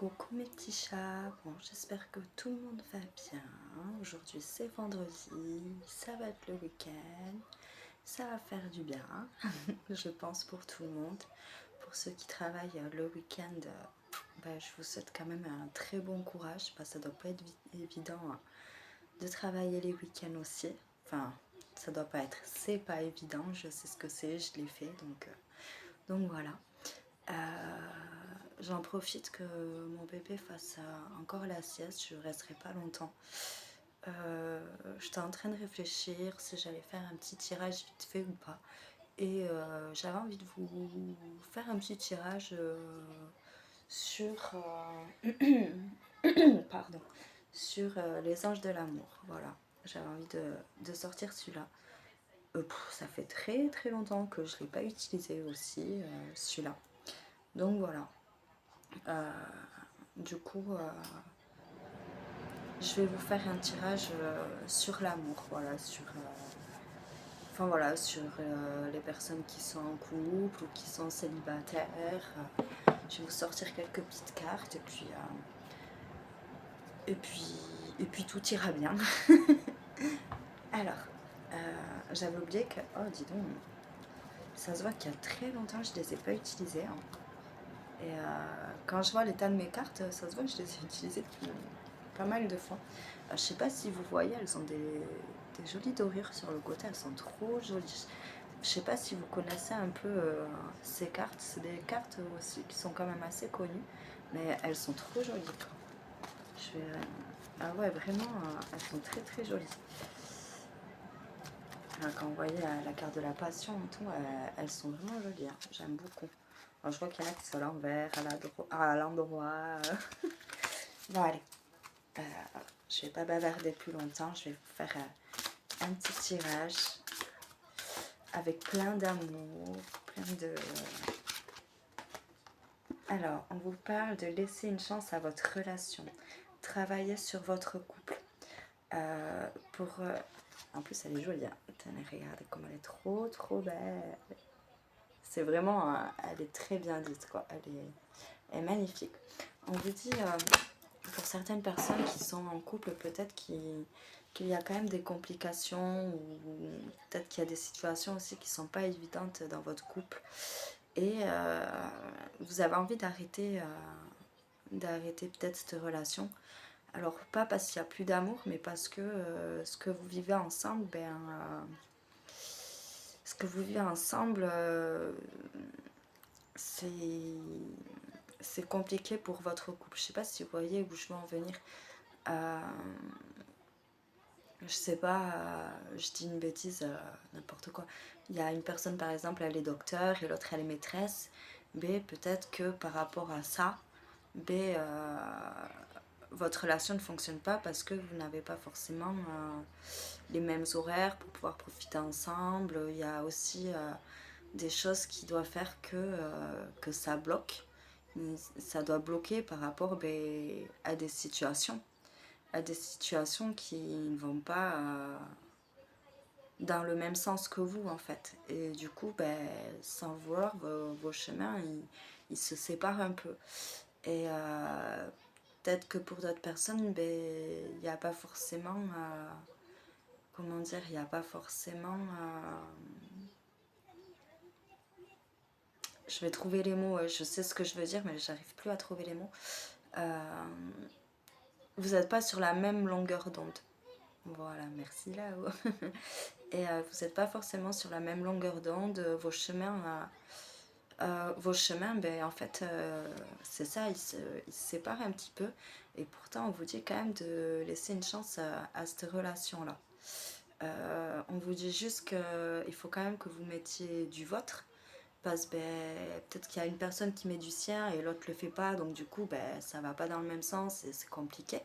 Coucou mes petits chats, bon j'espère que tout le monde va bien. Aujourd'hui c'est vendredi, ça va être le week-end, ça va faire du bien, je pense pour tout le monde. Pour ceux qui travaillent le week-end, je vous souhaite quand même un très bon courage, parce que ça doit pas être évident de travailler les week-ends aussi. Enfin, ça doit pas être, c'est pas évident, je sais ce que c'est, je l'ai fait, donc voilà. J'en profite que mon bébé fasse encore la sieste, je ne resterai pas longtemps. J'étais en train de réfléchir si j'allais faire un petit tirage vite fait ou pas. Et j'avais envie de vous faire un petit tirage sur, pardon, sur les anges de l'amour. Voilà, j'avais envie de sortir celui-là. Ça fait très très longtemps que je ne l'ai pas utilisé aussi, celui-là. Donc voilà. Du coup, je vais vous faire un tirage sur l'amour, voilà, sur les personnes qui sont en couple ou qui sont célibataires. Je vais vous sortir quelques petites cartes et puis, et puis tout ira bien. Alors, j'avais oublié que, oh dis donc, ça se voit qu'il y a très longtemps que je ne les ai pas utilisées. Hein. Et quand je vois l'état de mes cartes, ça se voit que je les ai utilisées depuis pas mal de fois. Je sais pas si vous voyez, elles ont des jolies dorures sur le côté, elles sont trop jolies. Je sais pas si vous connaissez un peu ces cartes, c'est des cartes aussi qui sont quand même assez connues, mais elles sont trop jolies. Je vais, ah ouais, vraiment, elles sont très très jolies. Quand vous voyez la carte de la passion et tout, elles sont vraiment jolies, hein. J'aime beaucoup. Alors, je vois qu'il y en a qui sont à l'envers, à l'endroit. Bon, allez. Je vais pas bavarder plus longtemps. Je vais vous faire un petit tirage avec plein d'amour, plein de... Alors, on vous parle de laisser une chance à votre relation. Travailler sur votre couple. En plus, elle est jolie. Hein. Tenez, regardez comme elle est trop, trop belle. C'est vraiment... elle est très bien dite, quoi. Elle est magnifique. On vous dit... pour certaines personnes qui sont en couple, peut-être qu'il y a quand même des complications ou peut-être qu'il y a des situations aussi qui ne sont pas évidentes dans votre couple et vous avez envie d'arrêter peut-être cette relation. Alors pas parce qu'il n'y a plus d'amour, mais parce que ce que vous vivez ensemble, c'est compliqué pour votre couple. Je ne sais pas si vous voyez où je veux en venir. Je sais pas, je dis une bêtise, n'importe quoi. Il y a une personne par exemple, elle est docteur et l'autre elle est maîtresse. Peut-être que par rapport à ça, votre relation ne fonctionne pas parce que vous n'avez pas forcément les mêmes horaires pour pouvoir profiter ensemble. Il y a aussi des choses qui doivent faire que ça bloque. Ça doit bloquer par rapport à des situations qui ne vont pas dans le même sens que vous en fait. Et du coup, sans vouloir, vos chemins, ils se séparent un peu. Et peut-être que pour d'autres personnes, il n'y a pas forcément... comment dire, il n'y a pas forcément... je vais trouver les mots, je sais ce que je veux dire, mais j'arrive plus à trouver les mots. Vous n'êtes pas sur la même longueur d'onde. Voilà, merci là-haut. Et vous n'êtes pas forcément sur la même longueur d'onde. Vos chemins, en fait, c'est ça, ils se séparent un petit peu. Et pourtant, on vous dit quand même de laisser une chance à cette relation-là. On vous dit juste qu'il faut quand même que vous mettiez du vôtre. Parce que peut-être qu'il y a une personne qui met du sien et l'autre le fait pas. Donc du coup, ça va pas dans le même sens et c'est compliqué.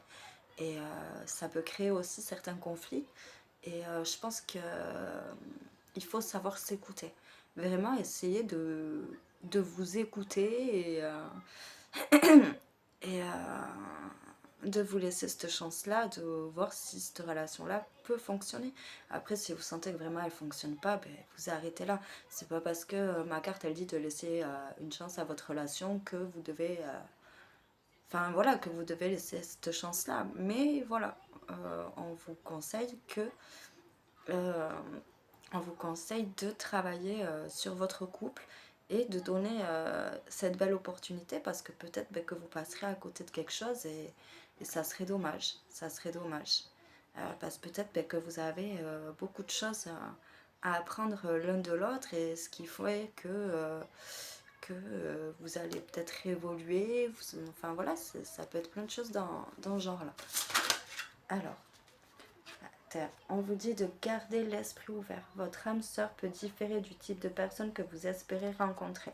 Et ça peut créer aussi certains conflits. Et je pense que il faut savoir s'écouter. Vraiment essayer de vous écouter et de vous laisser cette chance-là, de voir si cette relation-là peut fonctionner. Après, si vous sentez que vraiment elle ne fonctionne pas, vous arrêtez là. C'est pas parce que ma carte elle dit de laisser une chance à votre relation que vous devez Enfin voilà, que vous devez laisser cette chance-là. Mais voilà, on vous conseille euh, on vous conseille de travailler sur votre couple et de donner cette belle opportunité parce que peut-être que vous passerez à côté de quelque chose et ça serait dommage. Ça serait dommage. Parce que peut-être que vous avez beaucoup de choses à apprendre l'un de l'autre et ce qui fait que vous allez peut-être évoluer. Enfin voilà, ça peut être plein de choses dans ce genre-là. Alors, on vous dit de garder l'esprit ouvert. Votre âme sœur peut différer du type de personne que vous espérez rencontrer.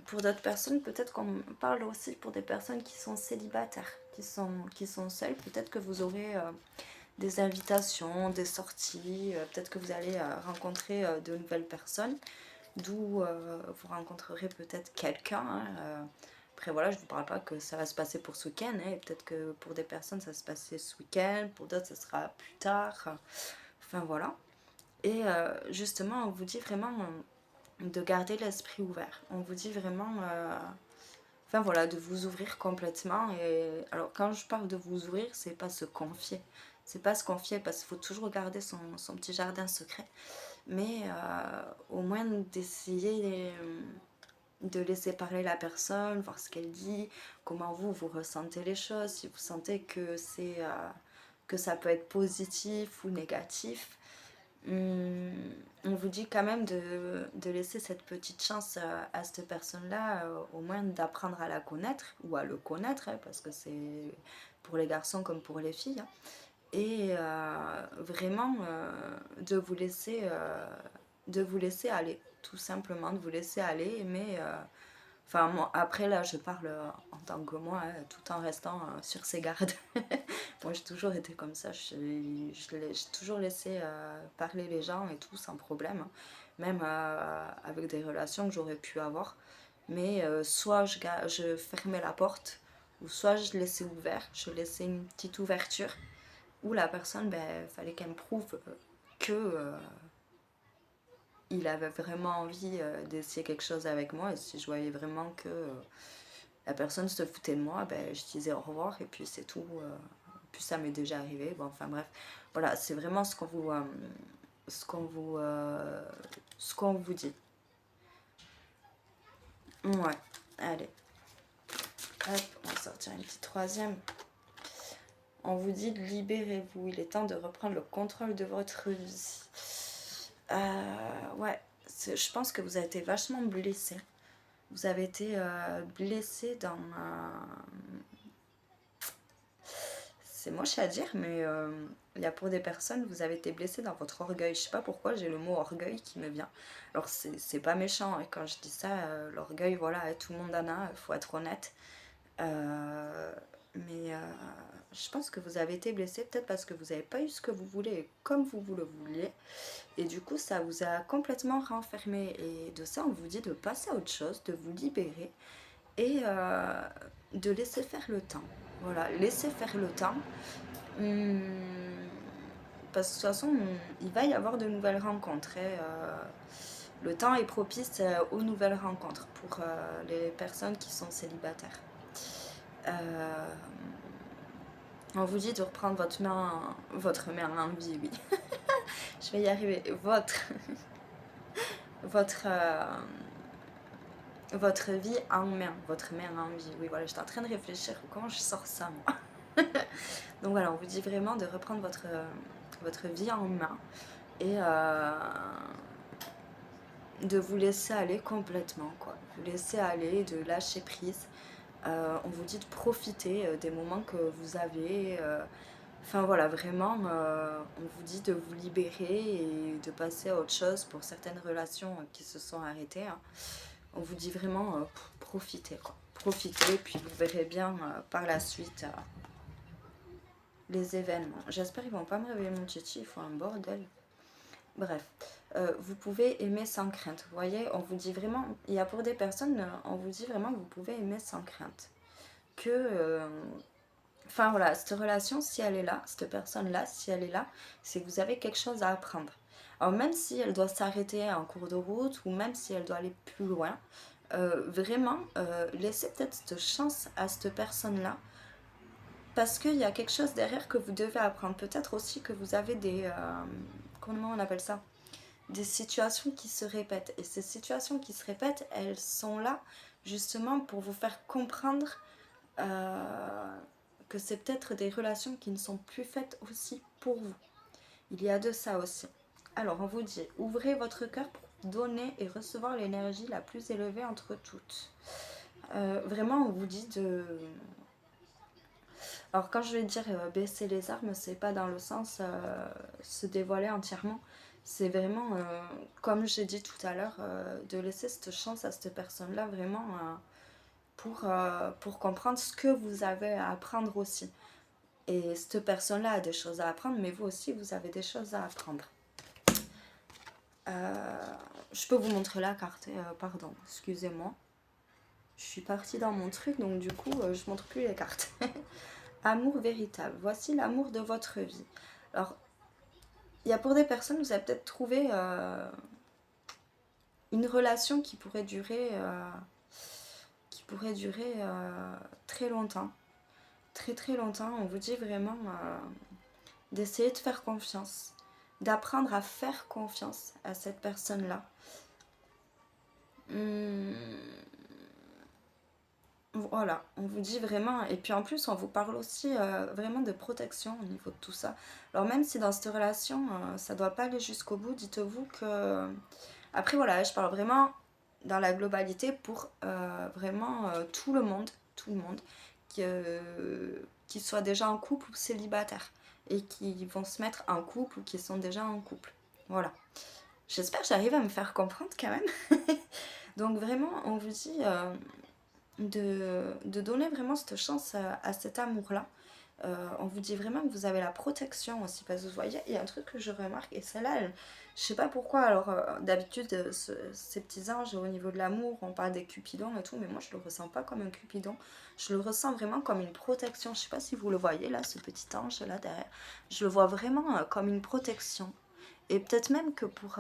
Pour d'autres personnes, peut-être qu'on parle aussi pour des personnes qui sont célibataires, qui sont seules. Peut-être que vous aurez des invitations, des sorties. Peut-être que vous allez rencontrer de nouvelles personnes. D'où vous rencontrerez peut-être quelqu'un. Après voilà, je ne vous parle pas que ça va se passer pour ce week-end. Peut-être que pour des personnes ça va se passer ce week-end, pour d'autres ça sera plus tard. Enfin voilà. Et justement, on vous dit vraiment de garder l'esprit ouvert. On vous dit vraiment, enfin voilà, de vous ouvrir complètement. Et alors quand je parle de vous ouvrir, c'est pas se confier. C'est pas se confier parce qu'il faut toujours garder son petit jardin secret. Mais au moins d'essayer de laisser parler la personne, voir ce qu'elle dit, comment vous ressentez les choses, si vous sentez que que ça peut être positif ou négatif. On vous dit quand même de laisser cette petite chance à cette personne-là, au moins d'apprendre à la connaître ou à le connaître, parce que c'est pour les garçons comme pour les filles. Et vraiment de vous laisser aller, tout simplement de vous laisser aller, mais enfin moi, après là je parle en tant que moi, tout en restant sur ses gardes. Moi j'ai toujours été comme ça, j'ai toujours laissé parler les gens et tout sans problème, hein. Même avec des relations que j'aurais pu avoir, mais soit je fermais la porte, ou soit je laissais ouvert, je laissais une petite ouverture où la personne, ben, fallait qu'elle me prouve que il avait vraiment envie d'essayer quelque chose avec moi. Et si je voyais vraiment que la personne se foutait de moi, ben, je disais au revoir et puis c'est tout. Puis ça m'est déjà arrivé. Bon, enfin bref, voilà, c'est vraiment ce qu'on vous, ce qu'on vous dit. Ouais, allez. Hop, on va sortir une petite troisième. On vous dit de libérez-vous, il est temps de reprendre le contrôle de votre vie. Ouais, je pense que vous avez été vachement blessé. Vous avez été blessé dans... c'est moche à dire, mais il y a pour des personnes, vous avez été blessé dans votre orgueil. Je sais pas pourquoi, j'ai le mot orgueil qui me vient. Alors, c'est pas méchant, hein, quand je dis ça, l'orgueil, voilà, tout le monde en a, il faut être honnête. Mais je pense que vous avez été blessé peut-être parce que vous n'avez pas eu ce que vous voulez comme vous le vouliez. Et du coup, ça vous a complètement renfermé. Et de ça, on vous dit de passer à autre chose, de vous libérer et de laisser faire le temps. Voilà, laisser faire le temps. Parce que de toute façon, il va y avoir de nouvelles rencontres. Le temps est propice aux nouvelles rencontres pour les personnes qui sont célibataires. On vous dit de reprendre votre main en vie, oui. Je vais y arriver. Votre, votre vie en main. Votre main en vie. Oui, voilà, j'étais en train de réfléchir comment je sors ça, moi. Donc voilà, on vous dit vraiment de reprendre votre vie en main et de vous laisser aller complètement, quoi. Vous laisser aller, de lâcher prise. On vous dit de profiter des moments que vous avez. Enfin voilà, vraiment, on vous dit de vous libérer et de passer à autre chose pour certaines relations qui se sont arrêtées, hein. On vous dit vraiment profitez, quoi. Profitez, puis vous verrez bien par la suite les événements. J'espère qu'ils vont pas me réveiller mon titi, il faut un bordel. Bref, vous pouvez aimer sans crainte. Vous voyez, on vous dit vraiment, il y a pour des personnes, on vous dit vraiment que vous pouvez aimer sans crainte. Que, enfin voilà, cette relation, si elle est là, cette personne-là, si elle est là, c'est que vous avez quelque chose à apprendre. Alors même si elle doit s'arrêter en cours de route ou même si elle doit aller plus loin, vraiment, laissez peut-être cette chance à cette personne-là, parce qu'il y a quelque chose derrière que vous devez apprendre. Peut-être aussi que vous avez des... comment on appelle ça? Des situations qui se répètent. Et ces situations qui se répètent, elles sont là justement pour vous faire comprendre que c'est peut-être des relations qui ne sont plus faites aussi pour vous. Il y a de ça aussi. Alors, on vous dit, ouvrez votre cœur pour donner et recevoir l'énergie la plus élevée entre toutes. Vraiment, on vous dit de... Alors, quand je vais dire baisser les armes, c'est pas dans le sens se dévoiler entièrement. C'est vraiment, comme j'ai dit tout à l'heure, de laisser cette chance à cette personne-là, vraiment, pour comprendre ce que vous avez à apprendre aussi. Et cette personne-là a des choses à apprendre, mais vous aussi, vous avez des choses à apprendre. Je peux vous montrer la carte, pardon, excusez-moi. Je suis partie dans mon truc, donc du coup, je montre plus les cartes. Amour véritable, voici l'amour de votre vie. Alors, il y a pour des personnes, vous avez peut-être trouvé une relation qui pourrait durer très longtemps. Très très longtemps, on vous dit vraiment d'essayer de faire confiance, d'apprendre à faire confiance à cette personne-là. Voilà, on vous dit vraiment, et puis en plus on vous parle aussi vraiment de protection au niveau de tout ça. Alors même si dans cette relation ça doit pas aller jusqu'au bout, dites-vous que... Après voilà, je parle vraiment dans la globalité pour vraiment tout le monde, qui soit déjà en couple ou célibataire, et qui vont se mettre en couple ou qui sont déjà en couple. Voilà. J'espère que j'arrive à me faire comprendre quand même. Donc vraiment, on vous dit de donner vraiment cette chance à cet amour-là. On vous dit vraiment que vous avez la protection aussi, parce que vous voyez, il y a un truc que je remarque, et celle-là, je sais pas pourquoi, alors d'habitude, ces petits anges au niveau de l'amour, on parle des cupidons et tout, mais moi je le ressens pas comme un cupidon, je le ressens vraiment comme une protection. Je sais pas si vous le voyez là, ce petit ange là derrière, je le vois vraiment comme une protection. Et peut-être même que pour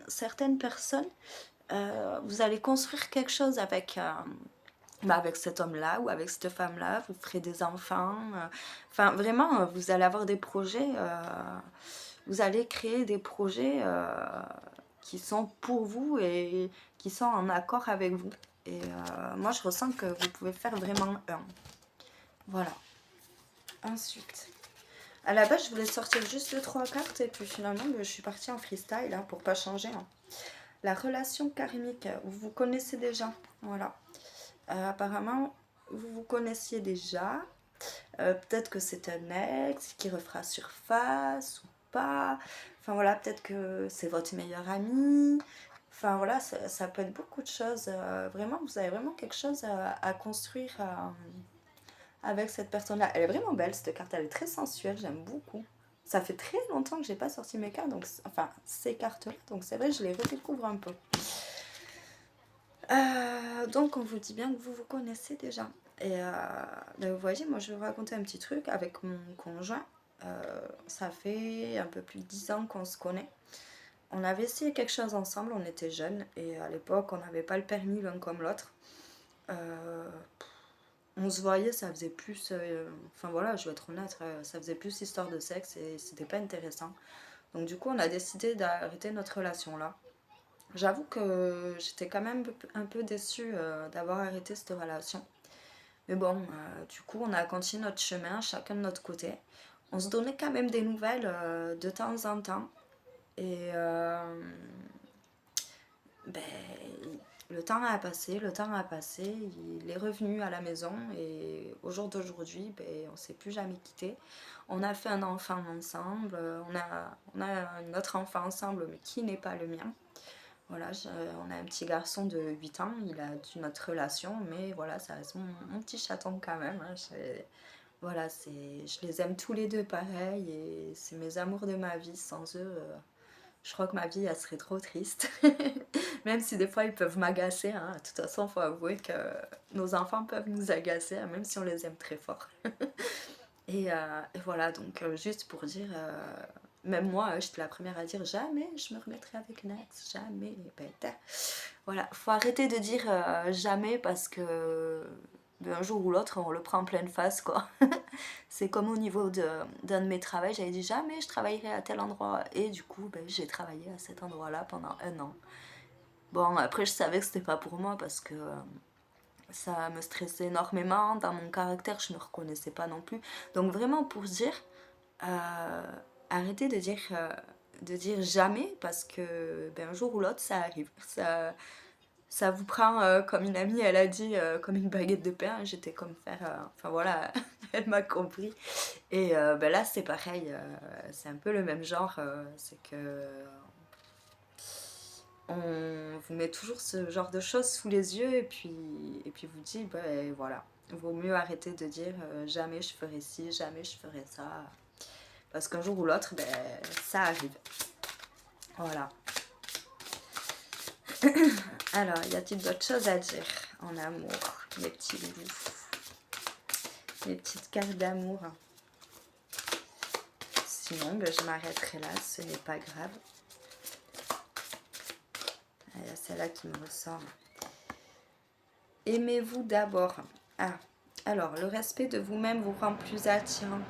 certaines personnes, vous allez construire quelque chose avec cet homme-là ou avec cette femme-là, vous ferez des enfants. Enfin, vraiment, vous allez avoir des projets, vous allez créer des projets qui sont pour vous et qui sont en accord avec vous. Et moi, je ressens que vous pouvez faire vraiment un. Voilà. Ensuite, à la base, je voulais sortir juste 2 3 cartes et puis finalement, je suis partie en freestyle hein, pour pas changer. Hein. La relation karmique, vous vous connaissez déjà. Voilà. Apparemment, vous vous connaissiez déjà. Peut-être que c'est un ex qui refera surface ou pas. Enfin voilà, peut-être que c'est votre meilleur ami. Enfin voilà, ça peut être beaucoup de choses. Vraiment, vous avez vraiment quelque chose à construire avec cette personne-là. Elle est vraiment belle cette carte, elle est très sensuelle, j'aime beaucoup. Ça fait très longtemps que j'ai pas sorti mes cartes, donc enfin ces cartes-là, donc c'est vrai, je les redécouvre un peu. Donc on vous dit bien que vous vous connaissez déjà. Et ben vous voyez, moi je vais vous raconter un petit truc avec mon conjoint. Ça fait un peu plus de 10 ans qu'on se connaît. On avait essayé quelque chose ensemble, on était jeunes et à l'époque on n'avait pas le permis l'un comme l'autre. On se voyait, ça faisait plus... enfin voilà, je vais être honnête, ça faisait plus histoire de sexe et c'était pas intéressant. Donc du coup on a décidé d'arrêter notre relation là. J'avoue que j'étais quand même un peu déçue d'avoir arrêté cette relation. Mais bon, du coup, on a continué notre chemin, chacun de notre côté. On se donnait quand même des nouvelles de temps en temps. Et ben, le temps a passé, il est revenu à la maison et au jour d'aujourd'hui, ben, on ne s'est plus jamais quitté. On a fait un enfant ensemble, on a notre enfant ensemble, mais qui n'est pas le mien. Voilà, on a un petit garçon de 8 ans, il a une autre relation, mais voilà, ça reste mon petit chaton quand même. Hein. Voilà, je les aime tous les deux pareil et c'est mes amours de ma vie. Sans eux, je crois que ma vie, elle serait trop triste. Même si des fois, ils peuvent m'agacer. Hein. De toute façon, il faut avouer que nos enfants peuvent nous agacer, hein, même si on les aime très fort. Et voilà, donc juste pour dire, Même moi, j'étais la première à dire jamais je me remettrai avec un ex, jamais. Ben, voilà, faut arrêter de dire jamais parce que ben, un jour ou l'autre, on le prend en pleine face, quoi. C'est comme au niveau d'un de mes travaux, j'avais dit jamais je travaillerai à tel endroit. Et du coup, ben, j'ai travaillé à cet endroit-là pendant 1 an. Bon, après, je savais que c'était pas pour moi parce que ça me stressait énormément. Dans mon caractère, je me reconnaissais pas non plus. Donc, vraiment, pour dire, euh, arrêtez de dire jamais parce que ben, un jour ou l'autre, ça arrive. Ça vous prend, comme une amie, elle a dit, comme une baguette de pain. J'étais comme faire. Enfin voilà, elle m'a compris. Et ben là, c'est pareil. C'est un peu le même genre. C'est que on vous met toujours ce genre de choses sous les yeux et puis vous dit, ben voilà. Vaut mieux arrêter de dire jamais je ferai ci, jamais je ferai ça. Parce qu'un jour ou l'autre, ben, ça arrive. Voilà. Alors, y a-t-il d'autres choses à dire en amour, mes petits loups, mes petites cartes d'amour? Sinon, ben, je m'arrêterai là, ce n'est pas grave. Il y a celle-là qui me ressort. Aimez-vous d'abord. Ah, alors, le respect de vous-même vous rend plus attirant.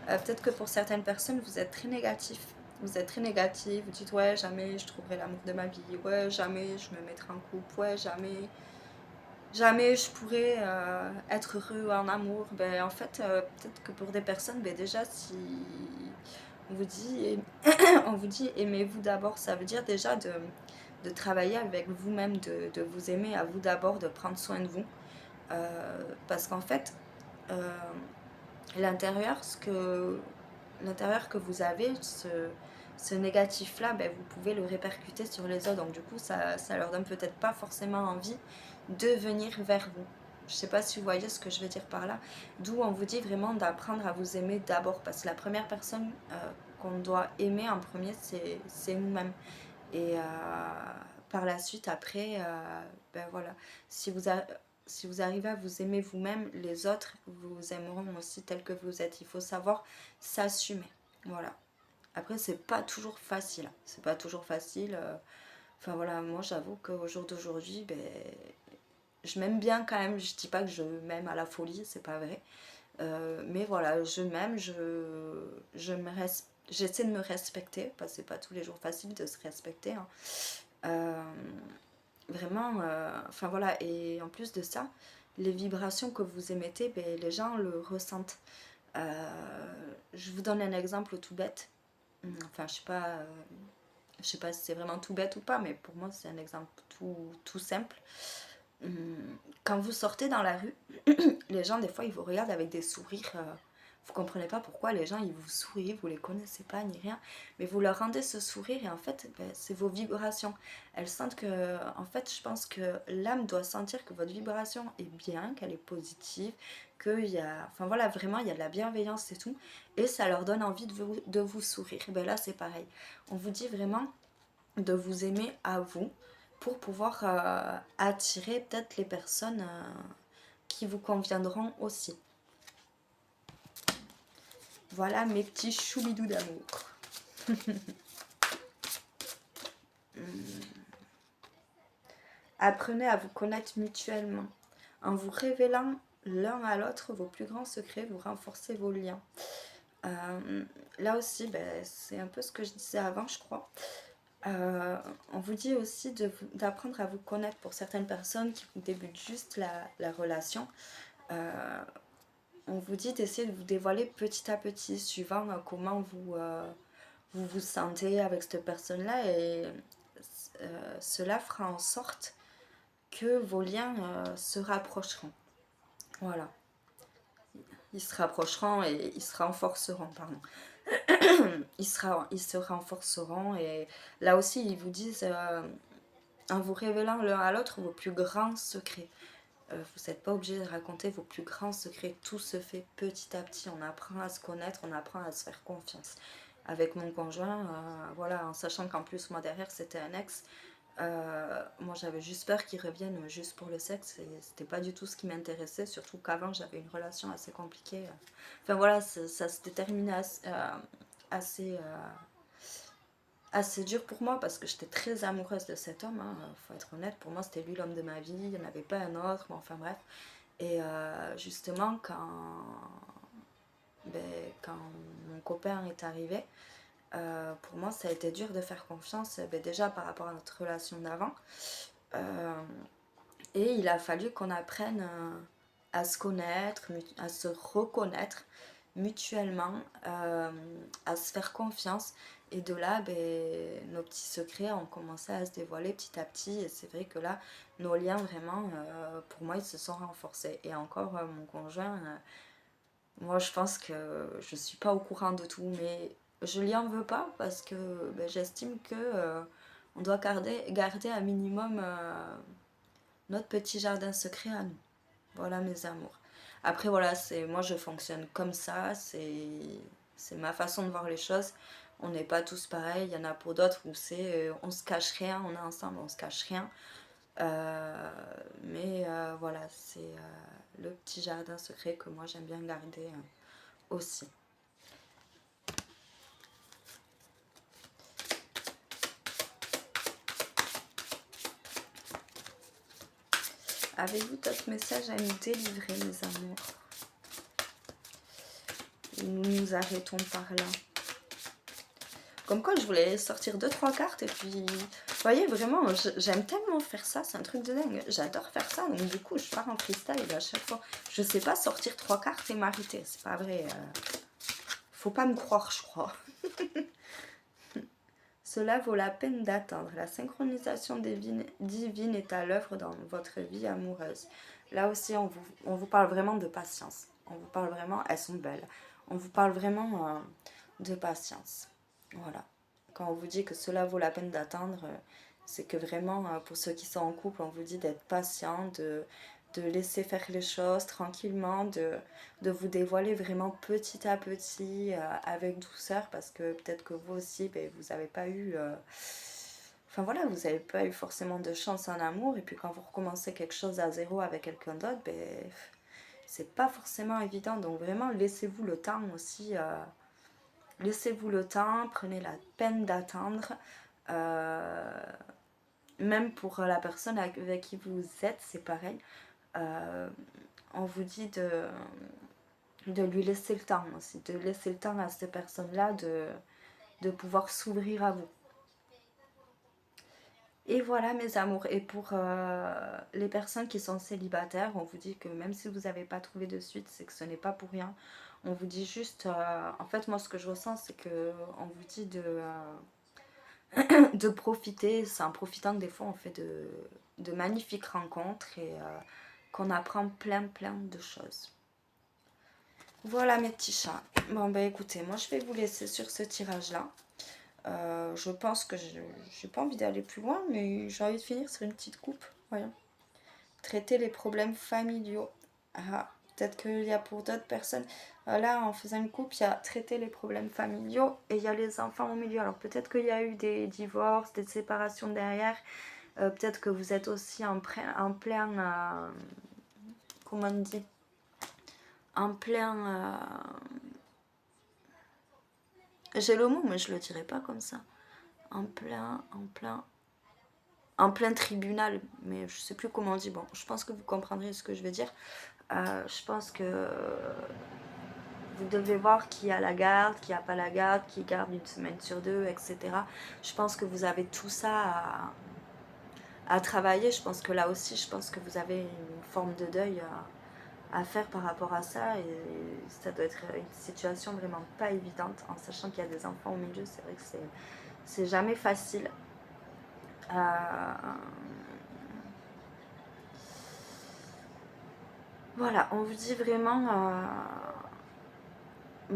Peut-être que pour certaines personnes, vous êtes très négatif. Vous êtes très négatif, vous dites ouais, jamais je trouverai l'amour de ma vie, ouais, jamais je me mettrai en couple, ouais, jamais je pourrais être heureux en amour. Ben, en fait, peut-être que pour des personnes, ben, déjà, si on vous dit, on vous dit aimez-vous d'abord, ça veut dire déjà de travailler avec vous-même, de vous aimer à vous d'abord, de prendre soin de vous. Parce qu'en fait, euh, l'intérieur que vous avez, ce négatif-là, ben, vous pouvez le répercuter sur les autres. Donc du coup, ça leur donne peut-être pas forcément envie de venir vers vous. Je sais pas si vous voyez ce que je veux dire par là. D'où on vous dit vraiment d'apprendre à vous aimer d'abord. Parce que la première personne qu'on doit aimer en premier, c'est nous-mêmes. Et par la suite, après, ben voilà, si vous, si vous arrivez à vous aimer vous-même, les autres vous aimeront aussi tel que vous êtes. Il faut savoir s'assumer. Voilà. Après, c'est pas toujours facile. C'est pas toujours facile. Enfin voilà, moi j'avoue qu'au jour d'aujourd'hui, ben, je m'aime bien quand même. Je dis pas que je m'aime à la folie, c'est pas vrai. Mais voilà, je m'aime, j'essaie de me respecter, parce que c'est pas tous les jours facile de se respecter. Hein. Euh, Vraiment, enfin voilà, et en plus de ça, les vibrations que vous émettez, ben, les gens le ressentent. Je vous donne un exemple tout bête. Enfin, je sais pas si c'est vraiment tout bête ou pas, mais pour moi, c'est un exemple tout simple. Quand vous sortez dans la rue, les gens, des fois, ils vous regardent avec des sourires. Vous comprenez pas pourquoi les gens, ils vous sourient, vous les connaissez pas ni rien. Mais vous leur rendez ce sourire et en fait, ben, c'est vos vibrations. Elles sentent que, en fait, je pense que l'âme doit sentir que votre vibration est bien, qu'elle est positive, qu'il y a, enfin voilà, vraiment, il y a de la bienveillance et tout. Et ça leur donne envie de vous sourire. Et ben là, c'est pareil. On vous dit vraiment de vous aimer à vous pour pouvoir attirer peut-être les personnes qui vous conviendront aussi. Voilà mes petits choubidous d'amour. Apprenez à vous connaître mutuellement. En vous révélant l'un à l'autre vos plus grands secrets, vous renforcez vos liens. Là aussi, ben, c'est un peu ce que je disais avant, je crois. On vous dit aussi d'apprendre à vous connaître pour certaines personnes qui débutent juste la relation. On vous dit d'essayer de vous dévoiler petit à petit, suivant comment vous vous sentez avec cette personne-là. Et cela fera en sorte que vos liens se rapprocheront. Voilà. Ils se rapprocheront et ils se renforceront, pardon. Ils se renforceront et là aussi ils vous disent en vous révélant l'un à l'autre vos plus grands secrets. Vous n'êtes pas obligé de raconter vos plus grands secrets. Tout se fait petit à petit. On apprend à se connaître, on apprend à se faire confiance. Avec mon conjoint, voilà, en sachant qu'en plus moi derrière c'était un ex, moi j'avais juste peur qu'il revienne juste pour le sexe et c'était pas du tout ce qui m'intéressait, surtout qu'avant j'avais une relation assez compliquée. Enfin voilà, ça s'était terminé assez assez dur pour moi parce que j'étais très amoureuse de cet homme, hein, faut être honnête, pour moi c'était lui l'homme de ma vie, il n'y en avait pas un autre, mais enfin bref. Et justement quand mon copain est arrivé, pour moi ça a été dur de faire confiance, déjà par rapport à notre relation d'avant. Euh, et il a fallu qu'on apprenne à se connaître, à se reconnaître mutuellement, à se faire confiance. Et de là, nos petits secrets ont commencé à se dévoiler petit à petit. Et c'est vrai que là, nos liens, vraiment, pour moi, ils se sont renforcés. Et encore, mon conjoint, moi, je pense que je suis pas au courant de tout. Mais je lui en veux pas parce que j'estime que on doit garder un minimum notre petit jardin secret à nous. Voilà mes amours. Après voilà, moi je fonctionne comme ça, c'est ma façon de voir les choses. On n'est pas tous pareils, il y en a pour d'autres où c'est on se cache rien, on est ensemble, on se cache rien. Mais voilà, c'est le petit jardin secret que moi j'aime bien garder aussi. Avez-vous d'autres messages à nous délivrer, mes amours? Nous nous arrêtons par là. Comme quoi, je voulais sortir 2-3 cartes et puis, vous voyez, vraiment, j'aime tellement faire ça, c'est un truc de dingue. J'adore faire ça, donc du coup, je pars en freestyle à chaque fois. Je sais pas sortir 3 cartes et m'arrêter, c'est pas vrai. Faut pas me croire, je crois. Cela vaut la peine d'attendre. La synchronisation divine est à l'œuvre dans votre vie amoureuse. Là aussi, on vous parle vraiment de patience. On vous parle vraiment, elles sont belles. On vous parle vraiment de patience. Voilà. Quand on vous dit que cela vaut la peine d'attendre, c'est que vraiment, pour ceux qui sont en couple, on vous dit d'être patient, de laisser faire les choses tranquillement, de vous dévoiler vraiment petit à petit, avec douceur, parce que peut-être que vous aussi, vous n'avez pas eu... Enfin voilà, vous n'avez pas eu forcément de chance en amour, et puis quand vous recommencez quelque chose à zéro avec quelqu'un d'autre, c'est pas forcément évident. Donc vraiment, laissez-vous le temps aussi... Laissez-vous le temps, prenez la peine d'attendre. Même pour la personne avec qui vous êtes, c'est pareil. On vous dit de lui laisser le temps aussi, de laisser le temps à cette personne-là de pouvoir s'ouvrir à vous. Et voilà mes amours. Et pour les personnes qui sont célibataires, on vous dit que même si vous n'avez pas trouvé de suite, c'est que ce n'est pas pour rien. On vous dit juste... en fait, moi, ce que je ressens, c'est qu'on vous dit de profiter. C'est en profitant que des fois, on fait de magnifiques rencontres et qu'on apprend plein de choses. Voilà mes petits chats. Bon, écoutez, moi, je vais vous laisser sur ce tirage-là. Je pense que j'ai pas envie d'aller plus loin, mais j'ai envie de finir sur une petite coupe. Voyons. Traiter les problèmes familiaux. Ah, peut-être qu'il y a pour d'autres personnes. Là, en faisant une coupe, il y a traiter les problèmes familiaux et il y a les enfants au milieu. Alors peut-être qu'il y a eu des divorces, des séparations derrière. Peut-être que vous êtes aussi en plein comment on dit, en plein... j'ai le mot, mais je le dirai pas comme ça. En plein tribunal, mais je sais plus comment on dit. Bon, je pense que vous comprendrez ce que je veux dire. Je pense que vous devez voir qui a la garde, qui n'a pas la garde, qui garde une semaine sur 2, etc. Je pense que vous avez tout ça à travailler. Je pense que là aussi, je pense que vous avez une forme de deuil à faire par rapport à ça. Et ça doit être une situation vraiment pas évidente, en sachant qu'il y a des enfants au milieu. C'est vrai que c'est jamais facile. Voilà, on vous dit vraiment,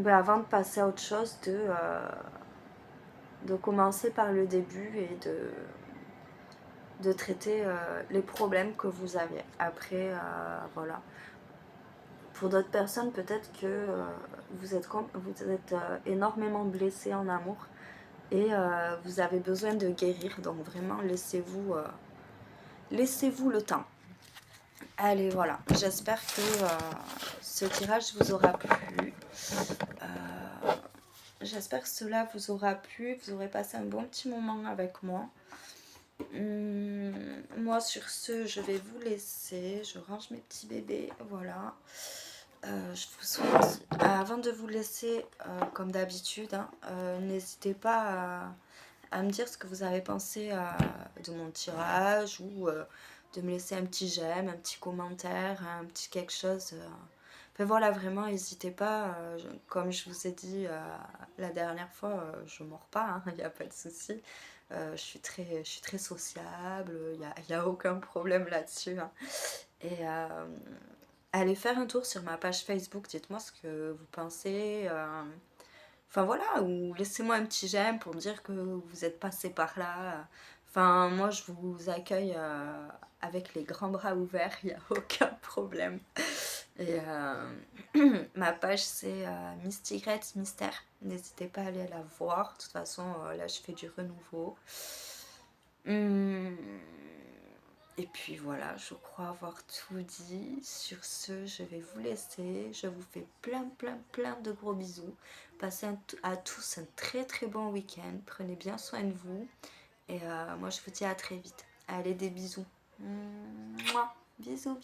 avant de passer à autre chose, de commencer par le début et de traiter les problèmes que vous avez. Après, voilà. Pour d'autres personnes, peut-être que vous êtes énormément blessé en amour et vous avez besoin de guérir. Donc vraiment, laissez-vous le temps. Allez, voilà. J'espère que ce tirage vous aura plu. J'espère que cela vous aura plu, vous aurez passé un bon petit moment avec moi. Moi sur ce, je vais vous laisser, je range mes petits bébés, voilà. Je vous souhaite, avant de vous laisser, comme d'habitude, hein, n'hésitez pas à me dire ce que vous avez pensé de mon tirage ou de me laisser un petit j'aime, un petit commentaire, un petit quelque chose. Enfin voilà, vraiment, n'hésitez pas. Comme je vous ai dit la dernière fois, je ne mords pas, hein, il n'y a pas de souci. Je suis très sociable, y a aucun problème là-dessus, hein. Et allez faire un tour sur ma page Facebook, dites-moi ce que vous pensez. Enfin voilà, ou laissez-moi un petit j'aime pour me dire que vous êtes passé par là. Enfin, moi je vous accueille avec les grands bras ouverts, il n'y a aucun problème. Et ma page c'est Miss Tigrette Mystère. N'hésitez pas à aller la voir. De toute façon, là je fais du renouveau. Hum, Et puis voilà, je crois avoir tout dit. Sur ce, je vais vous laisser. Je vous fais plein de gros bisous. Passez à tous un très très bon week-end. Prenez bien soin de vous. Et moi, je vous dis à très vite. Allez, des bisous. Mouah. Bisous.